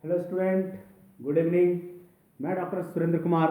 Hello student, good evening. मैं doctor Surendra Kumar.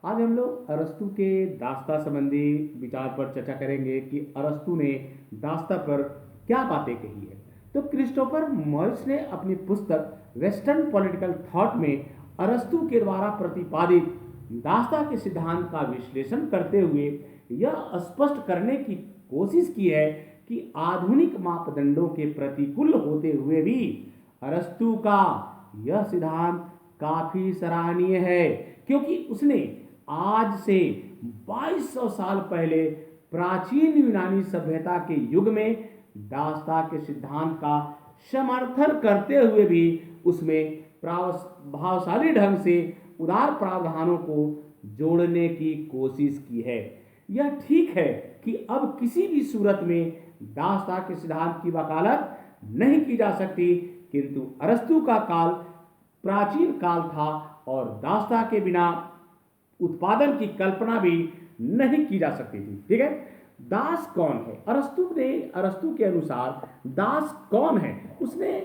आज हम लोग अरस्तु के दास्ता संबंधी विचार पर चर्चा करेंगे कि अरस्तु ने दास्ता पर क्या बातें कही है। तो क्रिस्टोफर मॉरिस ने अपनी पुस्तक वेस्टर्न पॉलिटिकल थॉट में अरस्तु के द्वारा प्रतिपादित दास्ता के सिद्धांत का विश्लेषण करते हुए यह स्पष्ट करने की कोशिश की है कि आधुनिक मापदंडों के प्रतिकूल होते हुए भी अरस्तु का यह सिद्धांत काफी सराहनीय है, क्योंकि उसने आज से 2200 साल पहले प्राचीन यूनानी सभ्यता के युग में दास्ता के सिद्धांत का समर्थन करते हुए भी उसमें प्रभावशाली ढंग से उदार प्रावधानों को जोड़ने की कोशिश की है। यह ठीक है कि अब किसी भी सूरत में दास्ता के सिद्धांत की वकालत नहीं की जा सकती, किंतु अरस्तु का काल प्राचीन काल था और दास्ता के बिना उत्पादन की कल्पना भी नहीं की जा सकती थी। ठीक है, दास कौन है? अरस्तु के अनुसार दास कौन है? उसने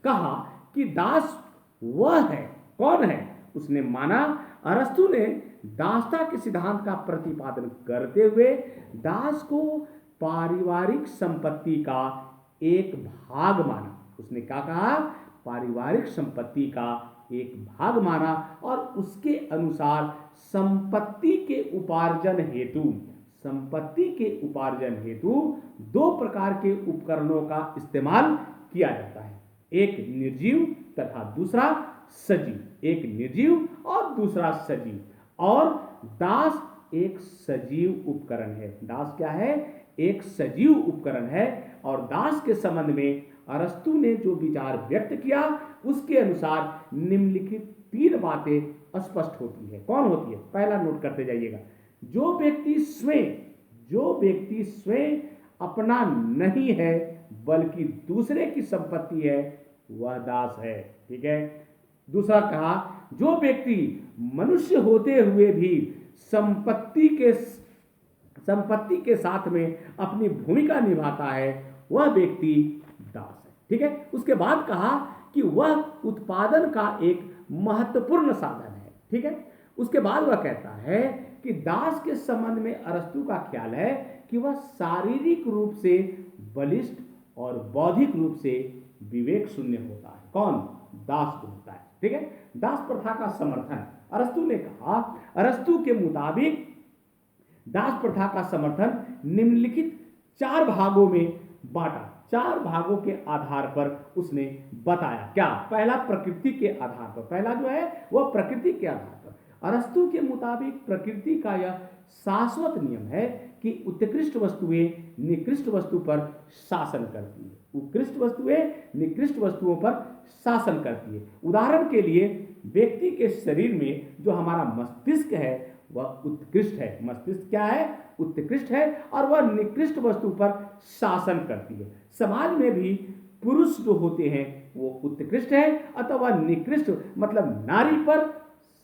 कहा कि दास वह है। कौन है? उसने माना अरस्तु ने दास्ता के सिद्धांत का प्रतिपादन करते हुए दास को पारिवारिक संपत्ति का एक भाग माना। उसने क्या कहा? पारिवारिक संपत्ति का एक भाग माना और उसके अनुसार संपत्ति के उपार्जन हेतु दो प्रकार के उपकरणों का इस्तेमाल किया जाता है, एक निर्जीव तथा दूसरा सजीव। एक निर्जीव और दूसरा सजीव, और दास एक सजीव उपकरण है। दास क्या है? एक सजीव उपकरण है। और दास के संबंध में अरस्तु ने जो विचार व्यक्त किया उसके अनुसार निम्नलिखित तीन बातें स्पष्ट होती है। कौन होती है? पहला नोट करते जाइएगा। जो व्यक्ति स्वयं अपना नहीं है बल्कि दूसरे की संपत्ति है, वह दास है। ठीक है। दूसरा कहा, जो व्यक्ति मनुष्य होते हुए भी संपत्ति के साथ में अपनी भूमिका निभाता है, वह व्यक्ति दास है। ठीक है। उसके बाद कहा कि वह उत्पादन का एक महत्वपूर्ण साधन है। ठीक है। उसके बाद वह कहता है कि दास के संबंध में अरस्तु का ख्याल है कि वह शारीरिक रूप से बलिष्ठ और बौद्धिक रूप से विवेक शून्य होता है। कौन? दास जो होता है। ठीक है। दास प्रथा का समर्थन अरस्तु ने कहा। अरस्तु के मुताबिक दास प्रथा का समर्थन निम्नलिखित चार भागों में बांटा। चार भागों के आधार पर उसने बताया। क्या? पहला प्रकृति के आधार पर। पहला जो है वह प्रकृति के आधार पर। अरस्तु के मुताबिक प्रकृति का यह शाश्वत नियम है कि उत्कृष्ट वस्तुएं निकृष्ट वस्तु पर शासन करती है। उत्कृष्ट वस्तुएं निकृष्ट वस्तुओं पर शासन करती है। उदाहरण के लिए व्यक्ति के शरीर में जो हमारा मस्तिष्क है वह उत्कृष्ट है। मस्तिष्क क्या है? उत्कृष्ट है, और वह निकृष्ट वस्तु पर शासन करती है। समाज में भी पुरुष जो होते हैं वो उत्कृष्ट है अथवा निकृष्ट मतलब नारी पर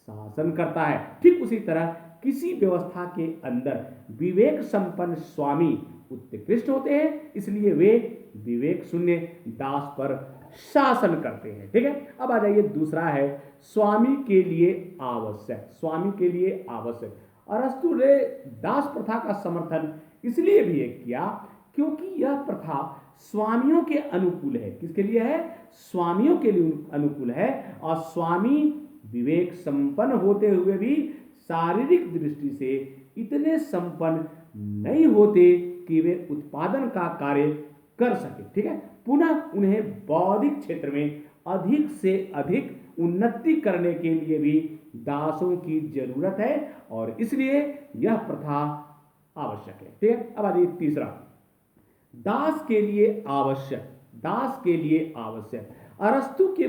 शासन करता है। ठीक उसी तरह किसी व्यवस्था के अंदर विवेक संपन्न स्वामी उत्कृष्ट होते हैं, इसलिए वे विवेक शून्य दास पर शासन करते हैं। ठीक है। अब आ जाइए, दूसरा है स्वामी के लिए आवश्यक। स्वामी के लिए आवश्यक अरस्तु ने दास प्रथा का समर्थन इसलिए भी किया क्योंकि यह प्रथा स्वामियों के अनुकूल है। किसके लिए है? स्वामियों के लिए अनुकूल है। और स्वामी विवेक संपन्न होते हुए भी शारीरिक दृष्टि से इतने संपन्न नहीं होते कि वे उत्पादन का कार्य कर सके। ठीक है। पुनः उन्हें बौद्धिक क्षेत्र में अधिक से अधिक उन्नति करने के लिए भी दासों की जरूरत है, और इसलिए यह प्रथा आवश्यक है। ठीक है। अब आइए तीसरा, दास के लिए आवश्यक। दास के लिए आवश्यक अरस्तु के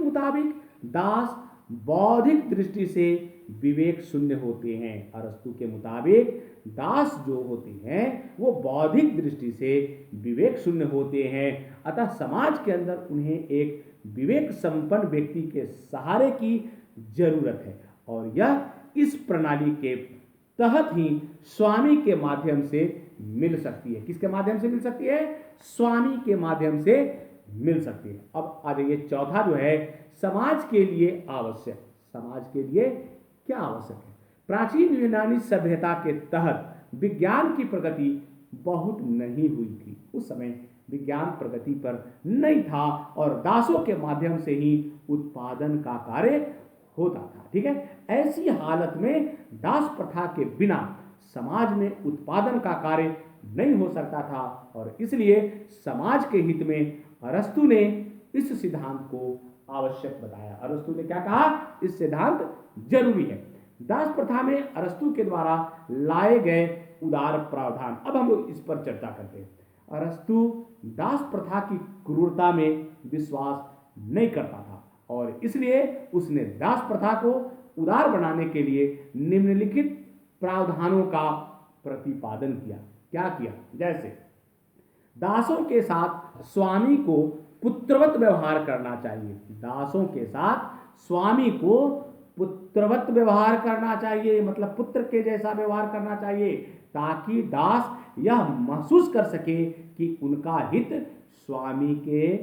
मुताबिक दास बौद्धिक दृष्टि से विवेक शून्य होते हैं। अरस्तु के मुताबिक दास जो होते हैं वो बौद्धिक दृष्टि से विवेक शून्य होते हैं, अतः समाज के अंदर उन्हें एक विवेक संपन्न व्यक्ति के सहारे की जरूरत है, और यह इस प्रणाली के तहत ही स्वामी के माध्यम से मिल सकती है। किसके माध्यम से मिल सकती है? स्वामी के माध्यम से मिल सकती है। अब आ जाइए चौथा जो है, समाज के लिए आवश्यक। समाज के लिए क्या आवश्यक है? प्राचीन यूनानी सभ्यता के तहत विज्ञान की प्रगति बहुत नहीं हुई थी। उस समय विज्ञान प्रगति पर नहीं था और दासों के माध्यम से ही उत्पादन का कार्य होता था। ठीक है, ऐसी हालत में दास प्रथा के बिना समाज में उत्पादन का कार्य नहीं हो सकता था और इसलिए समाज के हित में अरस्तु ने इस सिद्धांत को आवश्यक बताया। अरस्तु ने क्या कहा? इस सिद्धांत जरूरी है। दास प्रथा में अरस्तु के द्वारा लाए गए उदार प्रावधान, अब हम लोग इस पर चर्चा करते हैं। अरस्तु दास प्रथा की क्रूरता में विश्वास नहीं करता था और इसलिए उसने दास प्रथा को उदार बनाने के लिए निम्नलिखित प्रावधानों का प्रतिपादन किया। क्या किया? जैसे दासों के साथ स्वामी को पुत्रवत व्यवहार करना चाहिए। दासों के साथ स्वामी को पुत्रवत व्यवहार करना चाहिए, मतलब पुत्र के जैसा व्यवहार करना चाहिए, ताकि दास यह महसूस कर सके कि उनका हित स्वामी के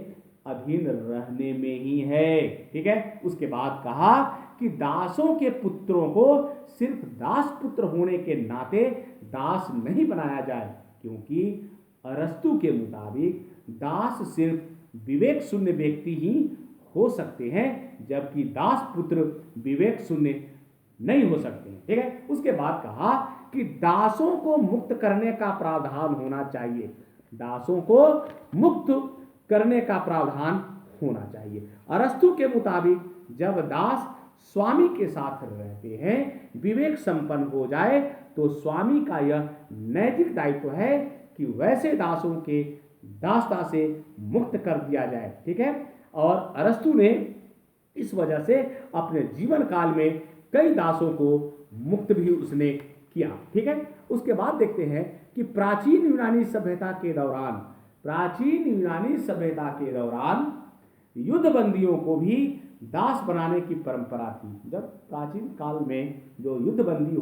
अधीन रहने में ही है। ठीक है, उसके बाद कहा कि दासों के पुत्रों को सिर्फ दास पुत्र होने के नाते दास नहीं बनाया जाए, क्योंकि अरस्तु के मुताबिक दास सिर्फ विवेक शून्य व्यक्ति ही हो सकते हैं, जबकि दास पुत्र विवेक शून्य नहीं हो सकते हैं। ठीक है, उसके बाद कहा कि दासों को मुक्त करने का प्रावधान होना चाहिए। दासों को मुक्त करने का प्रावधान होना चाहिए। अरस्तु के मुताबिक जब दास स्वामी के साथ रहते हैं, विवेक संपन्न हो जाए, तो स्वामी का यह नैतिक दायित्व है कि वैसे दासों के दासता से मुक्त कर दिया जाए। ठीक है, और अरस्तु ने इस वजह से अपने जीवन काल में कई दासों को मुक्त भी उसने किया। ठीक है, उसके बाद देखते हैं कि प्राचीन यूनानी सभ्यता के दौरान युद्ध बंदियों को भी दास बनाने की परंपरा थी। जब प्राचीन काल में जो युद्ध बंदी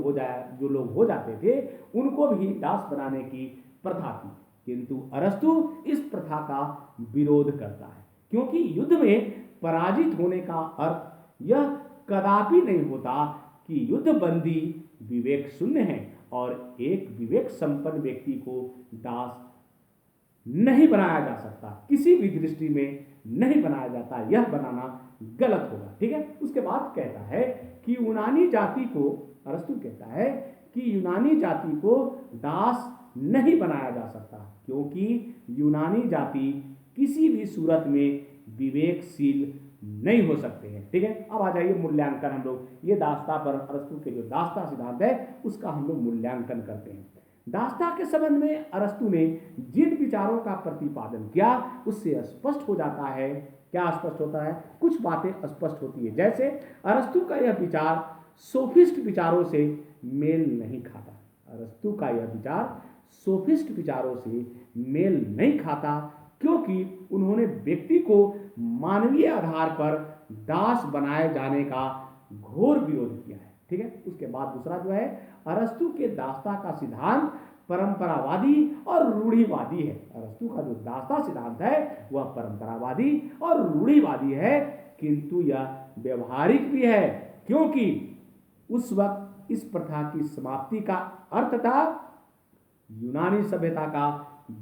जो लोग हो जाते थे, उनको भी दास बनाने की प्रथा थी, किंतु अरस्तु इस प्रथा का विरोध करता है, क्योंकि युद्ध में पराजित होने का अर्थ यह कदापि नहीं होता कि युद्ध बंदी विवेक शून्य है और एक विवेक संपन्न व्यक्ति को दास नहीं बनाया जा सकता, किसी भी दृष्टि में नहीं बनाया जाता, यह बनाना गलत होगा। ठीक है, उसके बाद कहता है कि यूनानी जाति को, अरस्तु कहता है कि यूनानी जाति को दास नहीं बनाया जा सकता, क्योंकि यूनानी जाति किसी भी सूरत में विवेकशील नहीं हो सकते हैं। ठीक है, अब आ जाइए मूल्यांकन। हम लोग ये दासता पर, अरस्तु के जो दासता सिद्धांत है उसका हम लोग मूल्यांकन करते हैं। दासता के संबंध में अरस्तु ने जिन विचारों का प्रतिपादन किया उससे स्पष्ट हो जाता है। क्या स्पष्ट होता है? कुछ बातें स्पष्ट होती है। जैसे अरस्तु का यह विचार सोफिस्ट विचारों से मेल नहीं खाता। अरस्तु का यह विचार सोफिस्ट विचारों से मेल नहीं खाता, क्योंकि उन्होंने व्यक्ति को मानवीय आधार पर दास बनाए जाने का घोर विरोध किया है। ठीक है, उसके बाद दूसरा जो है, अरस्तु के दासता का सिद्धांत परंपरावादी और रूढ़िवादी है। अरस्तु का जो दासता सिद्धांत है वह परंपरावादी और रूढ़िवादी है, किंतु यह व्यवहारिक भी है, क्योंकि उस वक्त इस प्रथा की समाप्ति का अर्थ था यूनानी सभ्यता का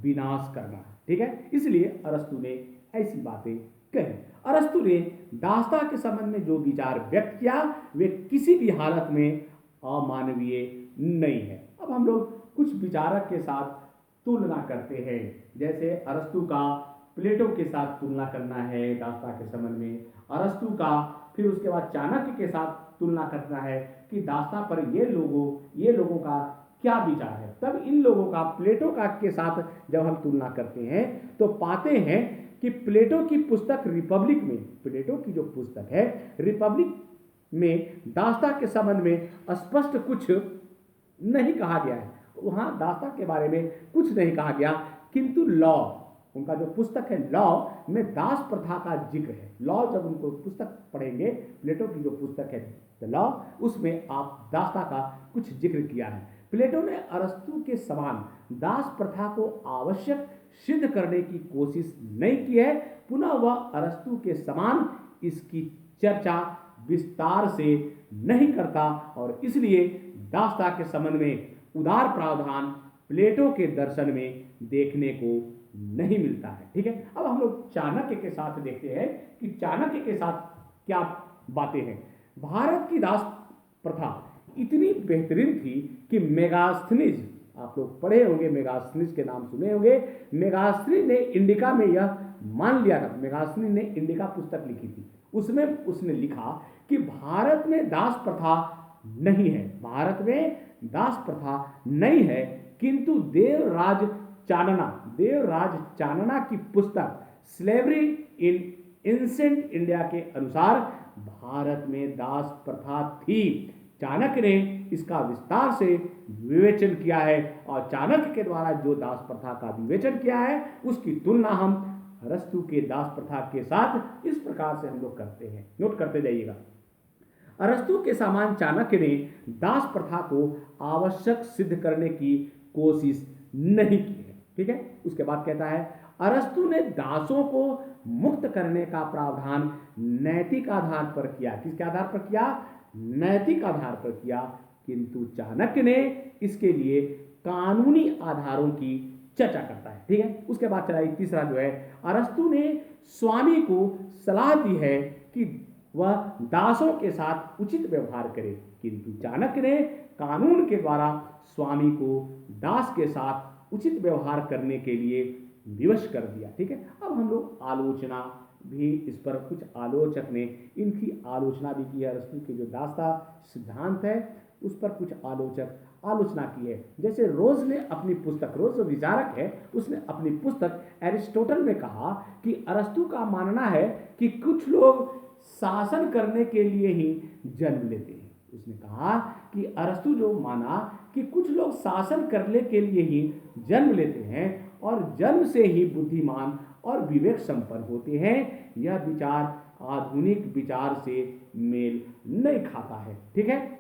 विनाश करना। ठीक है, इसलिए अरस्तु ने ऐसी बातें कही। अरस्तु ने दासता के संबंध में जो विचार व्यक्त किया वे किसी भी हालत में अमानवीय नहीं है। अब हम लोग कुछ विचारक के साथ तुलना करते हैं। जैसे अरस्तु का प्लेटो के साथ तुलना करना है दासता के संबंध में, अरस्तु का फिर उसके बाद चाणक्य के साथ तुलना करना है कि दासता पर ये लोगों का क्या विचार है। तब इन लोगों का प्लेटो का के साथ जब हम तुलना करते हैं तो पाते हैं कि प्लेटो की पुस्तक रिपब्लिक में, प्लेटो की जो पुस्तक है रिपब्लिक में दासता के संबंध में स्पष्ट कुछ नहीं कहा गया है। वहां दासता के बारे में कुछ नहीं कहा गया, किंतु लॉ, उनका जो पुस्तक है लॉ में दास प्रथा का जिक्र है। लॉ, जब उनको पुस्तक पढ़ेंगे, प्लेटो की जो पुस्तक है द लॉ, उसमें आप दासता का कुछ जिक्र किया है। प्लेटो ने अरस्तु के समान दास प्रथा को आवश्यक सिद्ध करने की कोशिश नहीं की है, पुनः वह अरस्तु के समान इसकी चर्चा विस्तार से नहीं करता और इसलिए दास्ता के संबंध में उदार प्रावधान प्लेटो के दर्शन में देखने को नहीं मिलता है। ठीक है, अब हम लोग चाणक्य के साथ देखते हैं कि चाणक्य के साथ क्या बातें हैं। भारत की दास प्रथा इतनी बेहतरीन थी कि मेगास्थनीज, आप लोग पढ़े होंगे, मेगास्थनीज के नाम सुने होंगे। मेगास्थनी ने इंडिका में यह मान लिया था, मेगास्थनी ने इंडिका पुस्तक लिखी थी, उसमें उसने लिखा कि भारत में दास प्रथा नहीं है, भारत में दास प्रथा नहीं है, किंतु देवराज चानना की पुस्तक स्लेवरी इन एंशिएंट इंडिया के अनुसार भारत में दास प्रथा थी। चाणक्य ने इसका विस्तार से विवेचन किया है और चाणक्य के द्वारा जो दास प्रथा का विवेचन किया है उसकी तुलना हम अरस्तु के दास प्रथा के साथ इस प्रकार से हम लोग करते हैं, नोट करते जाइएगा। अरस्तु के समान चाणक्य ने दास प्रथा को आवश्यक सिद्ध करने की कोशिश नहीं की है। ठीक है, उसके बाद कहता है अरस्तु ने दासों को मुक्त करने का प्रावधान नैतिक आधार पर किया। किसके आधार पर किया? नैतिक आधार पर किया, किंतु चाणक्य ने इसके लिए कानूनी आधारों की चर्चा करता है। ठीक है, उसके बाद चला तीसरा जो है, अरस्तु ने स्वामी को सलाह दी है कि वह दासों के साथ उचित व्यवहार करे, किंतु चाणक्य ने कानून के द्वारा स्वामी को दास के साथ उचित व्यवहार करने के लिए विवश कर दिया। ठीक है, अब हम लोग आलोचना भी, इस पर कुछ आलोचक ने इनकी आलोचना भी की है। अरस्तु के जो दास्ता सिद्धांत है उस पर कुछ आलोचक आलोचना की है। जैसे रोज ने अपनी पुस्तक, रोज जो विचारक है उसने अपनी पुस्तक एरिस्टोटल में कहा कि अरस्तु का मानना है कि कुछ लोग शासन करने के लिए ही जन्म लेते हैं। उसने कहा कि अरस्तु जो माना कि कुछ लोग शासन करने के लिए ही जन्म लेते हैं और जन्म से ही बुद्धिमान और विवेक संपन्न होते हैं, यह विचार आधुनिक विचार से मेल नहीं खाता है। ठीक है,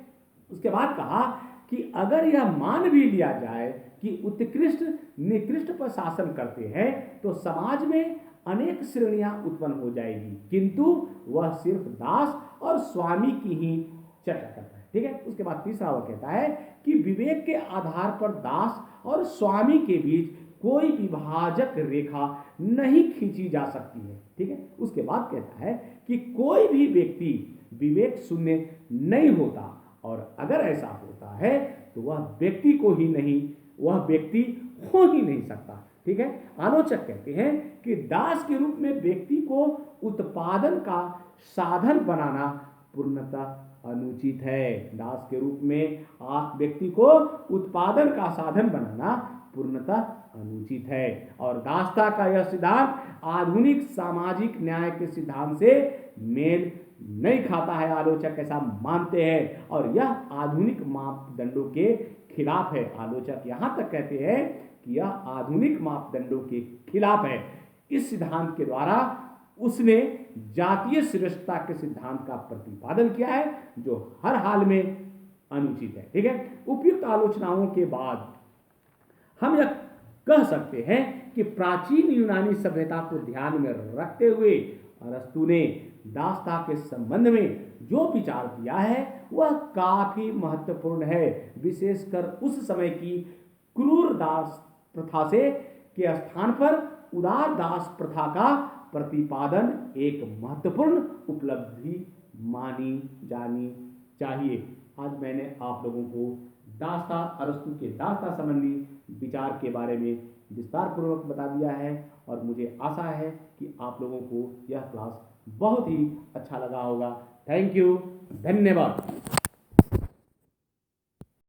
उसके बाद कहा कि अगर यह मान भी लिया जाए कि उत्कृष्ट निकृष्ट पर शासन करते हैं तो समाज में अनेक श्रेणियां उत्पन्न हो जाएगी, किंतु वह सिर्फ दास और स्वामी की ही चर्चा करता है। ठीक है, उसके बाद तीसरा वह कहता है कि विवेक के आधार पर दास और स्वामी के बीच कोई विभाजक रेखा नहीं खींची जा सकती है। ठीक है, उसके बाद कहता है कि कोई भी व्यक्ति विवेक शून्य नहीं होता और अगर ऐसा होता है तो वह व्यक्ति हो ही नहीं सकता। ठीक है, आलोचक कहते हैं कि दास के रूप में व्यक्ति को उत्पादन का साधन बनाना पूर्णतः अनुचित है। दास के रूप में व्यक्ति को उत्पादन का साधन बनाना पूर्णतः अनुचित है और दासता का यह सिद्धांत आधुनिक सामाजिक न्याय के सिद्धांत से मेल नहीं खाता है। आलोचक ऐसा मानते हैं और यह आधुनिक मापदंडों के खिलाफ है। आलोचक यहां तक कहते हैं कि यह आधुनिक मापदंडों के खिलाफ है। इस सिद्धांत के द्वारा उसने जातीय श्रेष्ठता के सिद्धांत का प्रतिपादन किया है जो हर हाल में अनुचित है। ठीक है, उपयुक्त आलोचनाओं के बाद हम यह कह सकते हैं कि प्राचीन यूनानी सभ्यता को ध्यान में रखते हुए अरस्तु ने दास्ता के संबंध में जो विचार दिया है वह काफी महत्वपूर्ण है। विशेषकर उस समय की क्रूर दास प्रथा से के स्थान पर उदार दास प्रथा का प्रतिपादन एक महत्वपूर्ण उपलब्धि मानी जानी चाहिए। आज मैंने आप लोगों को दास्ता, अरस्तु के दास्ता संबंधी विचार के बारे में विस्तार पूर्वक बता दिया है और मुझे आशा है कि आप लोगों को यह क्लास बहुत ही अच्छा लगा होगा। थैंक यू, धन्यवाद।